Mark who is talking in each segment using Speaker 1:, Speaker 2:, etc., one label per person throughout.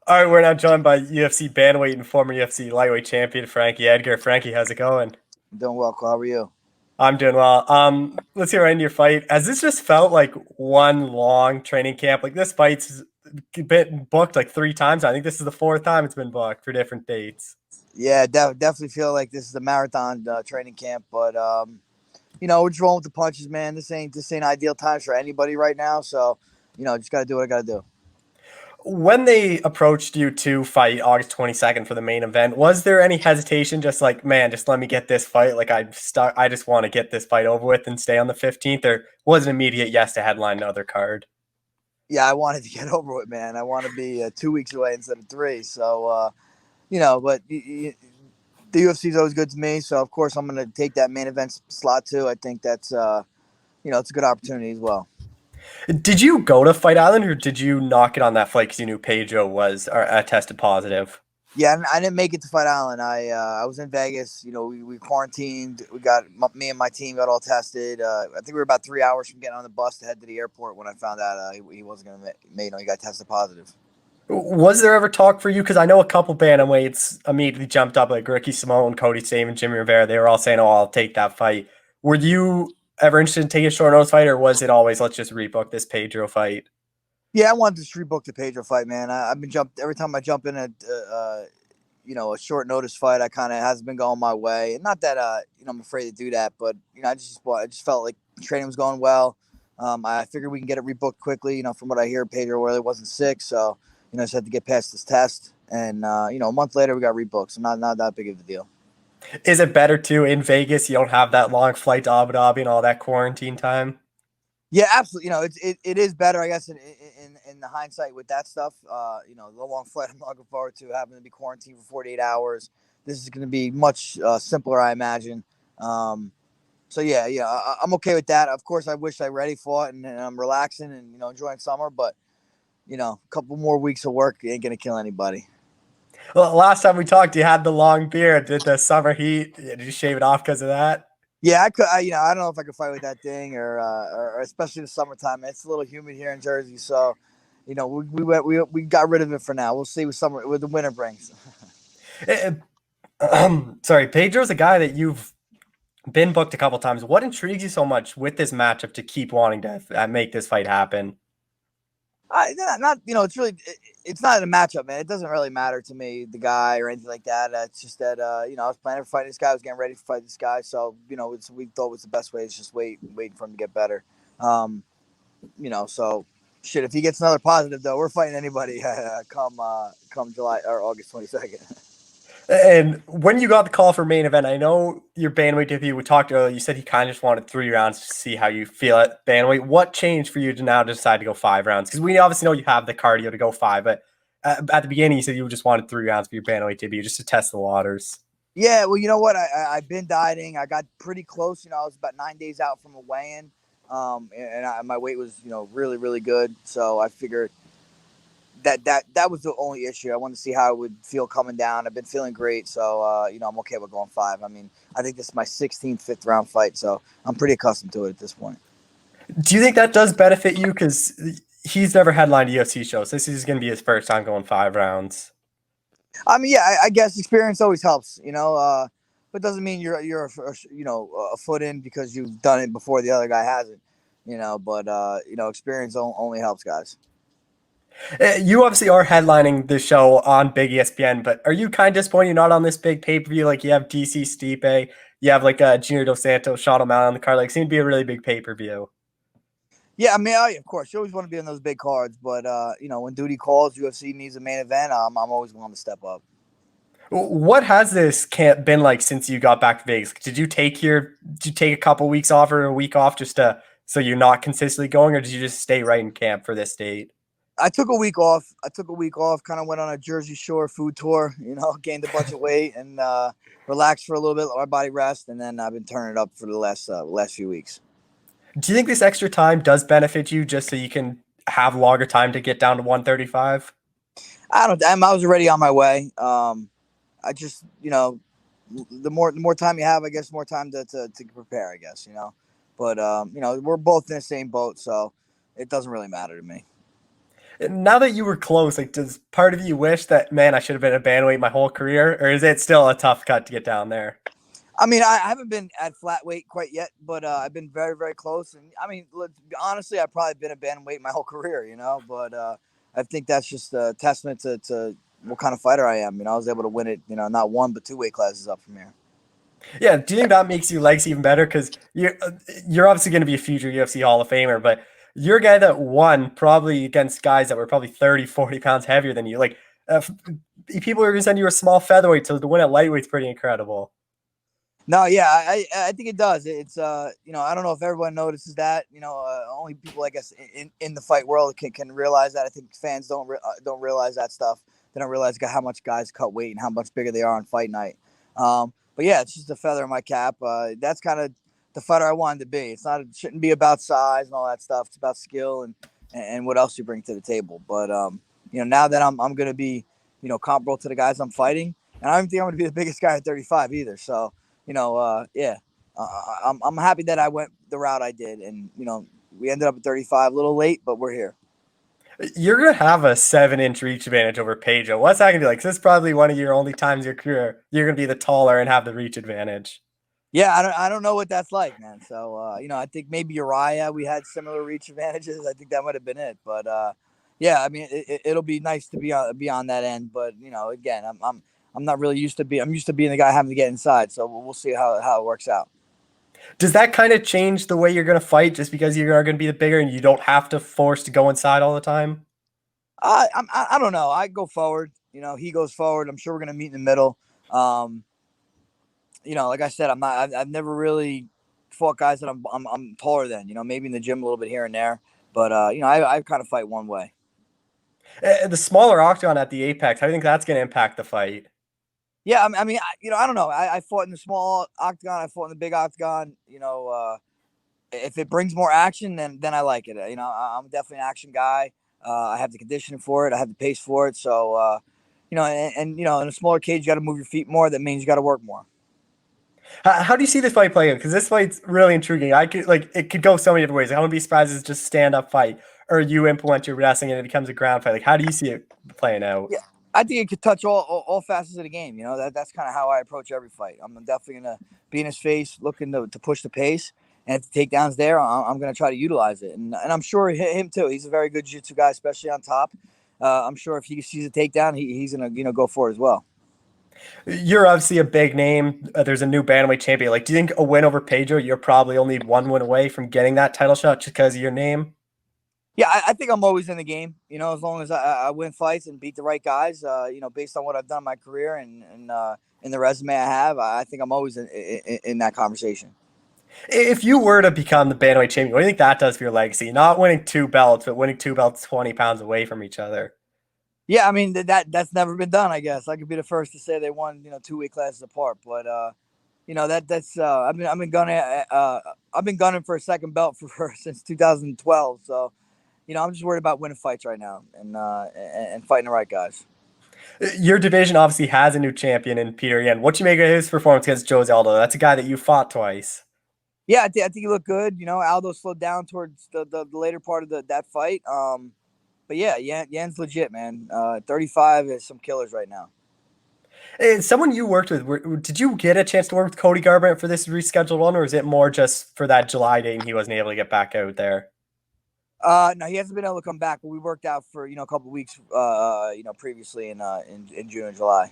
Speaker 1: All right, we're now joined by UFC bantamweight and former UFC lightweight champion Frankie Edgar. Frankie, how's it going?
Speaker 2: Doing well, Cole. How are you?
Speaker 1: I'm doing well. Let's get right into your fight. Has this just felt like one long training camp? Like this fight's been booked like three times. I think this is the fourth time it's been booked for different dates.
Speaker 2: Yeah, definitely feel like this is a marathon training camp, but we're just rolling with the punches, man. This ain't ideal times for anybody right now, so just gotta do what I gotta do.
Speaker 1: When they approached you to fight August 22nd for the main event, was there any hesitation? Just like, man, just let me get this fight. Like I'm stuck. I just want to get this fight over with and stay on the 15th. Or was an immediate yes to headline another card?
Speaker 2: Yeah, I wanted to get over it, man. I want to be 2 weeks away instead of three. So but the UFC is always good to me. So of course I'm gonna take that main event slot too. I think that's it's a good opportunity as well.
Speaker 1: Did you go to Fight Island or did you knock it on that flight because you knew Pedro was tested positive?
Speaker 2: Yeah, I didn't make it to Fight Island. I was in Vegas. We quarantined. Me and my team got all tested. I think we were about 3 hours from getting on the bus to head to the airport when I found out he wasn't gonna make. He got tested positive.
Speaker 1: Was there ever talk for you? Because I know a couple bantamweights immediately jumped up, like Ricky Simone, Cody Stamen, Jimmy Rivera. They were all saying, "Oh, I'll take that fight." Were you ever interested in taking a short notice fight, or was it always let's just rebook this Pedro fight?
Speaker 2: Yeah, I wanted to rebook the Pedro fight, man. I've been jumped every time I jump in a short notice fight. I kind of hasn't been going my way, and not that I'm afraid to do that, but I just felt like training was going well. I figured we can get it rebooked quickly. From what I hear, Pedro really wasn't sick, so just had to get past this test, and a month later we got rebooked, so not that big of a deal.
Speaker 1: Is it better too in Vegas? You don't have that long flight to Abu Dhabi and all that quarantine time.
Speaker 2: Yeah, absolutely. It is better, I guess, in the hindsight with that stuff. The long flight I'm looking forward to having to be quarantined for 48 hours. This is going to be much simpler, I imagine. So yeah, I'm okay with that. Of course, I wish I already fought and I'm relaxing and enjoying summer, but a couple more weeks of work ain't gonna kill anybody.
Speaker 1: Well, last time we talked, you had the long beard. Did the summer heat? Did you shave it off because of that?
Speaker 2: Yeah, I could. I don't know if I could fight with that thing, or especially the summertime. It's a little humid here in Jersey, so we got rid of it for now. We'll see what the winter brings.
Speaker 1: Sorry, Pedro's a guy that you've been booked a couple times. What intrigues you so much with this matchup to keep wanting to make this fight happen?
Speaker 2: Not it's really it's not a matchup, man. It doesn't really matter to me the guy or anything like that. It's just that I was planning to fight this guy. I was getting ready to fight this guy, so we thought was the best way is just waiting for him to get better. Um, so shit. If he gets another positive though, we're fighting anybody come July or August 22nd.
Speaker 1: And when you got the call for main event, I know your bantamweight debut. We talked earlier. You said he kind of just wanted 3 rounds to see how you feel at bantamweight. What changed for you to now decide to go 5 rounds? Because we obviously know you have the cardio to go five, but at the beginning you said you just wanted 3 rounds for your bantamweight debut just to test the waters.
Speaker 2: Yeah, well, you know what? I've been dieting. I got pretty close. I was about 9 days out from a weigh-in, my weight was really really good. So I figured that was the only issue. I wanted to see how I would feel coming down. I've been feeling great, so I'm okay with going five. I mean, I think this is my 16th fifth round fight, so I'm pretty accustomed to it at this point.
Speaker 1: Do you think that does benefit you? Because he's never headlined a UFC show, so this is going to be his first time going 5 rounds.
Speaker 2: I mean, yeah, I guess experience always helps, but doesn't mean you're a foot in because you've done it before the other guy hasn't, But experience only helps, guys.
Speaker 1: You obviously are headlining the show on Big ESPN, but are you kind of disappointed you're not on this big pay per view? Like you have DC Stipe, you have like Junior Dos Santos, Sean O'Malley on the card. Like, seemed to be a really big pay per view.
Speaker 2: Yeah, I mean, of course, you always want to be on those big cards, but when duty calls, UFC needs a main event. I'm always willing to step up.
Speaker 1: What has this camp been like since you got back to Vegas? Did you take a couple weeks off or a week off just to so you're not consistently going, or did you just stay right in camp for this date?
Speaker 2: I took a week off. Kind of went on a Jersey Shore food tour. Gained a bunch of weight and relaxed for a little bit, let my body rest, and then I've been turning it up for the last few weeks.
Speaker 1: Do you think this extra time does benefit you just so you can have longer time to get down to 135?
Speaker 2: I don't. I was already on my way. I just the more time you have, I guess, more time to prepare. I guess but we're both in the same boat, so it doesn't really matter to me.
Speaker 1: Now that you were close, like, does part of you wish that, man, I should have been a bantamweight my whole career, or is it still a tough cut to get down there?
Speaker 2: I mean, I haven't been at flat weight quite yet, but I've been very, very close. And I mean, honestly, I've probably been a bantamweight my whole career, But I think that's just a testament to what kind of fighter I am. I was able to win it, not one but two weight classes up from here.
Speaker 1: Yeah, do you think that makes your legs even better? Because you're obviously going to be a future UFC Hall of Famer, but you're a guy that won probably against guys that were probably 30, 40 pounds heavier than you. Like, people are going to send you a small featherweight, so to win at lightweight's pretty incredible.
Speaker 2: No, yeah, I think it does. It's I don't know if everyone notices that. Only people I guess in the fight world can realize that. I think fans don't realize that stuff. They don't realize how much guys cut weight and how much bigger they are on fight night. But yeah, it's just a feather in my cap. That's kind of the fighter I wanted to be. It shouldn't be about size and all that stuff. It's about skill and what else you bring to the table. But now that I'm gonna be comparable to the guys I'm fighting, and I don't think I'm gonna be the biggest guy at 35 either. So yeah, I'm happy that I went the route I did, and we ended up at 35, a little late, but we're here.
Speaker 1: You're going to have a 7-inch reach advantage over Pedro. What's that going to be like? 'Cause this is probably one of your only times in your career you're going to be the taller and have the reach advantage.
Speaker 2: Yeah, I don't know what that's like, man. So I think maybe Uriah, we had similar reach advantages. I think that might have been it, but yeah, I mean it'll be nice to be on that end, but again, I'm not really used to be. I'm used to being the guy having to get inside, so we'll see how it works out.
Speaker 1: Does that kind of change the way you're going to fight just because you are going to be the bigger and you don't have to force to go inside all the time?
Speaker 2: I don't know. I go forward. He goes forward. I'm sure we're gonna meet in the middle. Um, like I said, I've never really fought guys that I'm taller than. Maybe in the gym a little bit here and there, but I kind of fight one way.
Speaker 1: The smaller octagon at the apex, how do you think that's going to impact the fight?
Speaker 2: Yeah, I don't know. I fought in the small octagon. I fought in the big octagon. If it brings more action, then I like it. I'm definitely an action guy. I have the conditioning for it. I have the pace for it. So, in a smaller cage, you got to move your feet more. That means you got to work more.
Speaker 1: How do you see this fight playing? Because this fight's really intriguing. It could go so many different ways. I wouldn't be surprised if it's just stand up fight, or you implement your wrestling and it becomes a ground fight. Like, how do you see it playing out?
Speaker 2: Yeah, I think it could touch all facets of the game. That's kind of how I approach every fight. I'm definitely gonna be in his face, looking to push the pace, and if the takedown's there, I'm gonna try to utilize it. And I'm sure him too. He's a very good jiu-jitsu guy, especially on top. I'm sure if he sees a takedown, he's gonna go for it as well.
Speaker 1: You're obviously a big name. There's a new bantamweight champion. Like, do you think a win over Pedro, you're probably only one win away from getting that title shot just because of your name?
Speaker 2: Yeah, I think I'm always in the game. As long as I win fights and beat the right guys. Based on what I've done in my career and in the resume I have, I think I'm always in that conversation.
Speaker 1: If you were to become the bantamweight champion, what do you think that does for your legacy? Not winning two belts, but winning two belts 20 pounds away from each other.
Speaker 2: Yeah, I mean that's never been done. I guess I could be the first to say they won, two weight classes apart. But that's I've been gunning for a second belt for since 2012. So I'm just worried about winning fights right now and fighting the right guys.
Speaker 1: Your division obviously has a new champion in Peter Yan. What you make of his performance against Jose Aldo? That's a guy that you fought twice.
Speaker 2: Yeah, I think he looked good. Aldo slowed down towards the later part of that fight. But yeah, Yan's legit, man. 35 is some killers right now.
Speaker 1: Someone you worked with, did you get a chance to work with Cody Garbrandt for this rescheduled one, or is it more just for that July date and he wasn't able to get back out there?
Speaker 2: No, he hasn't been able to come back, but we worked out for a couple of weeks, previously in June and July.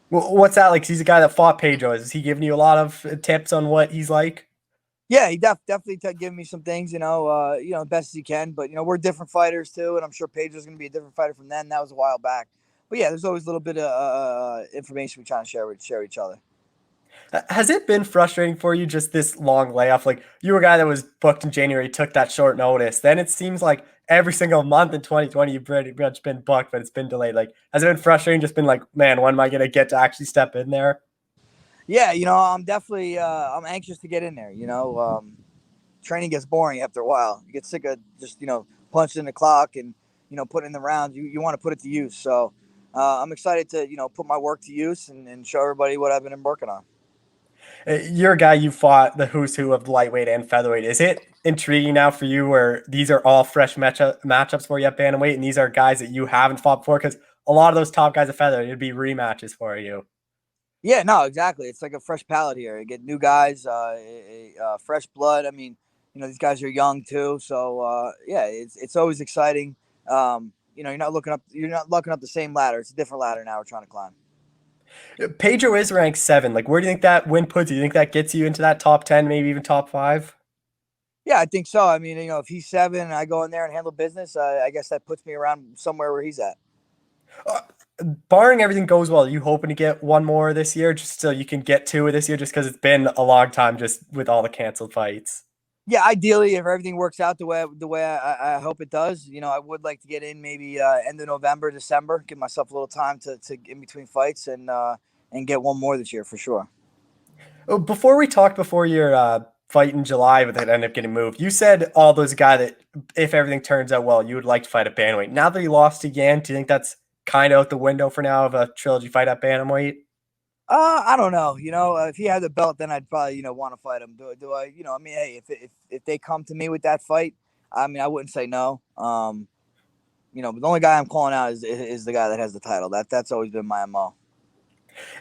Speaker 1: Well, what's that like? 'Cause he's a guy that fought Pedro. Is he giving you a lot of tips on what he's like?
Speaker 2: Yeah, he definitely giving me some things, best as he can. But we're different fighters too, and I'm sure Pedro's going to be a different fighter from then. That was a while back, but yeah, there's always a little bit of information we try to share each other.
Speaker 1: Has it been frustrating for you just this long layoff? Like you were a guy that was booked in January, took that short notice. Then it seems like every single month in 2020 you've pretty much been booked, but it's been delayed. Like has it been frustrating? Just been like, man, when am I gonna get to actually step in there?
Speaker 2: Yeah, I'm definitely I'm anxious to get in there. Training gets boring after a while. You get sick of just punching the clock and putting in the rounds. You want to put it to use. So I'm excited to put my work to use and show everybody what I've been working on.
Speaker 1: You're a guy, you fought the who's who of lightweight and featherweight. Is it intriguing now for you where these are all fresh matchups for you at bantamweight, and these are guys that you haven't fought before? Because a lot of those top guys at featherweight, it'd be rematches for you.
Speaker 2: Yeah, no, exactly. It's like a fresh palate here. You get new guys, fresh blood. I mean, these guys are young too, so yeah, it's always exciting. You're not looking up the same ladder. It's a different ladder now we're trying to climb.
Speaker 1: Pedro is ranked 7. Like, where do you think that win puts you? Do you think that gets you into that top 10, maybe even top 5?
Speaker 2: Yeah, I think so. I mean, if he's 7 and I go in there and handle business, I guess that puts me around somewhere where he's at.
Speaker 1: Uh, Barring everything goes well, are you hoping to get one more this year, just so you can get 2 this year, just because it's been a long time, just with all the canceled fights?
Speaker 2: Yeah, ideally, if everything works out the way I hope it does, I would like to get in maybe end of November, December, give myself a little time to in between fights and get one more this year for sure.
Speaker 1: Oh, before we talked before your fight in July, but that ended up getting moved, you said Aldo's a guy that, if everything turns out well, you would like to fight at bantamweight. Now that he lost again, do you think that's kind of out the window for now of a trilogy fight at bantamweight?
Speaker 2: I don't know. If he had the belt, then I'd probably want to fight him. Do I? I mean, hey, if they come to me with that fight, I mean, I wouldn't say no. But the only guy I'm calling out is the guy that has the title. That's always been my mo.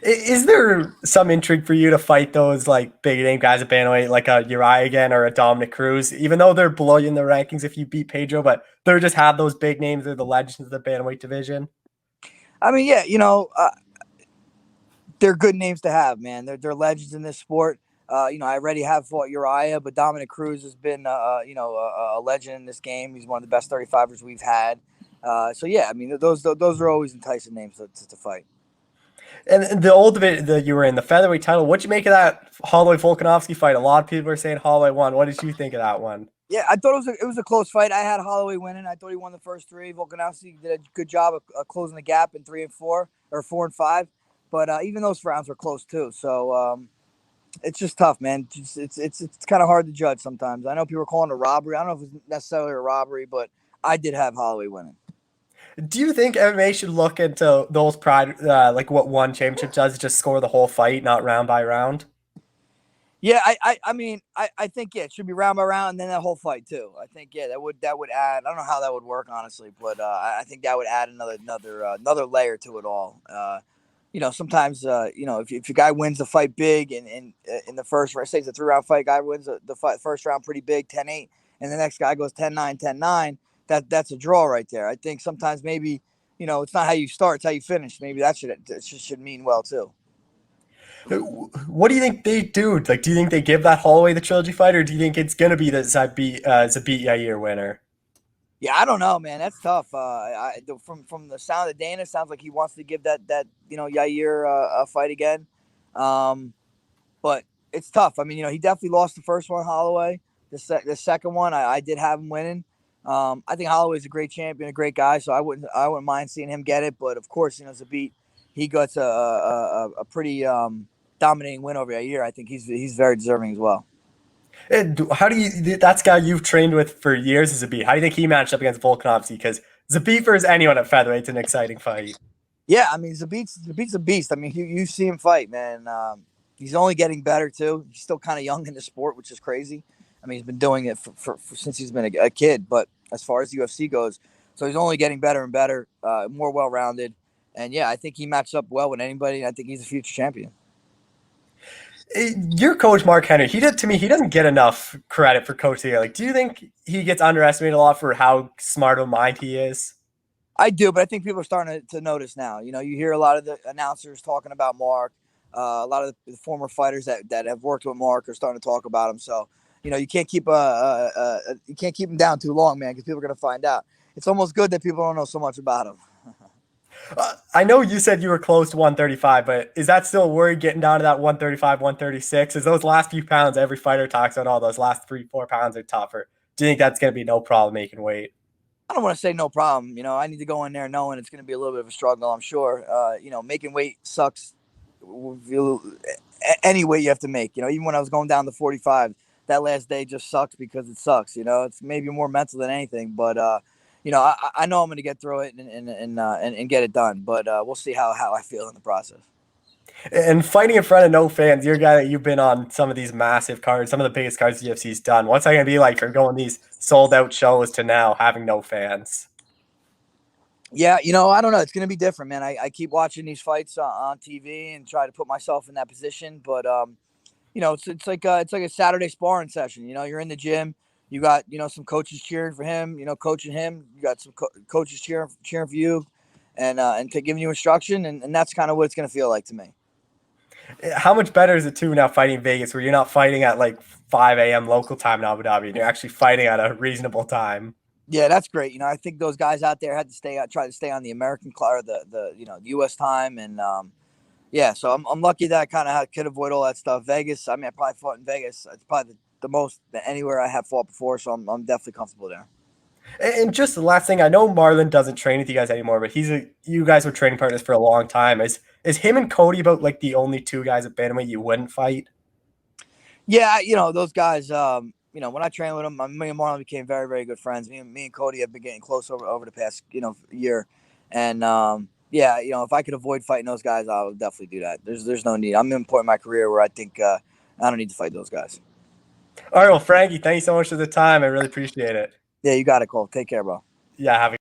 Speaker 1: Is there some intrigue for you to fight those like big name guys at bantamweight, like a Uriah again or a Dominic Cruz, even though they're below you in the rankings if you beat Pedro, but they just have those big names. They're the legends of the bantamweight division.
Speaker 2: I mean, yeah, they're good names to have, man. They're legends in this sport. I already have fought Uriah, but Dominic Cruz has been, a legend in this game. He's one of the best 35ers we've had. So yeah, I mean, those are always enticing names to fight.
Speaker 1: And the old debate that you were in, the featherweight title, what'd you make of that Holloway Volkanovski fight? A lot of people are saying Holloway won. What did you think of that one?
Speaker 2: Yeah, I thought it was a close fight. I had Holloway winning. I thought he won the first 3. Volkanovski did a good job of closing the gap in 3 and 4 or 4 and 5. But even those rounds were close too. So it's just tough, man. It's kind of hard to judge sometimes. I know people are calling it a robbery. I don't know if it's necessarily a robbery, but I did have Holloway winning.
Speaker 1: Do you think MMA should look into those pride, like what one championship does, just score the whole fight, not round by round?
Speaker 2: Yeah, I mean, I think yeah, it should be round by round, and then that whole fight too. I think yeah, that would add. I don't know how that would work honestly, but I think that would add another layer to it all. Sometimes if your guy wins the fight big and in the first round, say it's a 3-round fight, guy wins the fight first round pretty big, 10-8, and the next guy goes 10-9, 10-9. That's a draw right there. I think sometimes maybe it's not how you start, it's how you finish. Maybe that should mean well too.
Speaker 1: What do you think they do? Like, do you think they give that Holloway the trilogy fight, or do you think it's gonna be the Zabit Yair winner?
Speaker 2: Yeah, I don't know, man. That's tough. From the sound of Dana, it sounds like he wants to give that Yair a fight again. Um, but it's tough. I mean, he definitely lost the first one, Holloway. The second one, I did have him winning. I think Holloway's a great champion, a great guy, so I wouldn't mind seeing him get it. But of course, Zabit, he got a pretty dominating win over Yair. I think he's very deserving as well.
Speaker 1: And how do you? That's a guy you've trained with for years, is Zabit. How do you think he matched up against Volkanovski? Because Zabit versus anyone at featherweight's an exciting fight.
Speaker 2: Yeah, I mean Zabit's a beast. I mean you see him fight, man. He's only getting better too. He's still kind of young in the sport, which is crazy. I mean he's been doing it for since he's been a kid. But as far as the UFC goes, so he's only getting better and better, more well rounded. And yeah, I think he matched up well with anybody. And I think he's a future champion.
Speaker 1: Your coach, Mark Henry, he did to me. He doesn't get enough credit for coach of the year. Like, do you think he gets underestimated a lot for how smart of a mind he is?
Speaker 2: I do, but I think people are starting to notice now. You hear a lot of the announcers talking about Mark. A lot of the former fighters that have worked with Mark are starting to talk about him. So, you can't keep you can't keep him down too long, man, because people are going to find out. It's almost good that people don't know so much about him.
Speaker 1: I know you said you were close to 135, but is that still a worry getting down to that 135, 136? Is those last few pounds, every fighter talks about all those last 3, 4 pounds are tougher. Do you think that's going to be no problem making weight?
Speaker 2: I don't want to say no problem. I need to go in there knowing it's going to be a little bit of a struggle. I'm sure. Making weight sucks. Any weight you have to make. Even when I was going down to 45, that last day just sucks because it sucks. It's maybe more mental than anything. But I know I'm going to get through it and get it done. But we'll see how I feel in the process.
Speaker 1: And fighting in front of no fans, you're a guy that you've been on some of these massive cards, some of the biggest cards the UFC's done. What's that going to be like from going these sold out shows to now having no fans?
Speaker 2: Yeah, I don't know. It's gonna be different, man. I keep watching these fights on TV and try to put myself in that position, but it's like a Saturday sparring session. You're in the gym. You got some coaches cheering for him. Coaching him. You got some coaches cheering for you, and giving you instruction, and that's kind of what it's gonna feel like to me.
Speaker 1: How much better is it too now fighting in Vegas where you're not fighting at like 5 a.m. local time in Abu Dhabi and you're actually fighting at a reasonable time?
Speaker 2: Yeah, that's great. I think those guys out there had to try to stay on the American clock or the U.S. time, and yeah. So I'm lucky that I kind of could avoid all that stuff. Vegas, I mean, I probably fought in Vegas. It's probably the most anywhere I have fought before, so I'm definitely comfortable there.
Speaker 1: And just the last thing, I know Marlon doesn't train with you guys anymore, but you guys were training partners for a long time. Is him and Cody about like the only two guys at bantamweight you wouldn't fight?
Speaker 2: Yeah, those guys. When I trained with them, me and Marlon became very, very good friends. Me and Cody have been getting close over the past year, and yeah, if I could avoid fighting those guys, I would definitely do that. There's no need. I'm in a point in my career where I think I don't need to fight those guys.
Speaker 1: All right, well, Frankie, thank you so much for the time. I really appreciate it.
Speaker 2: Yeah, you got it, Cole. Take care, bro.
Speaker 1: Yeah, have a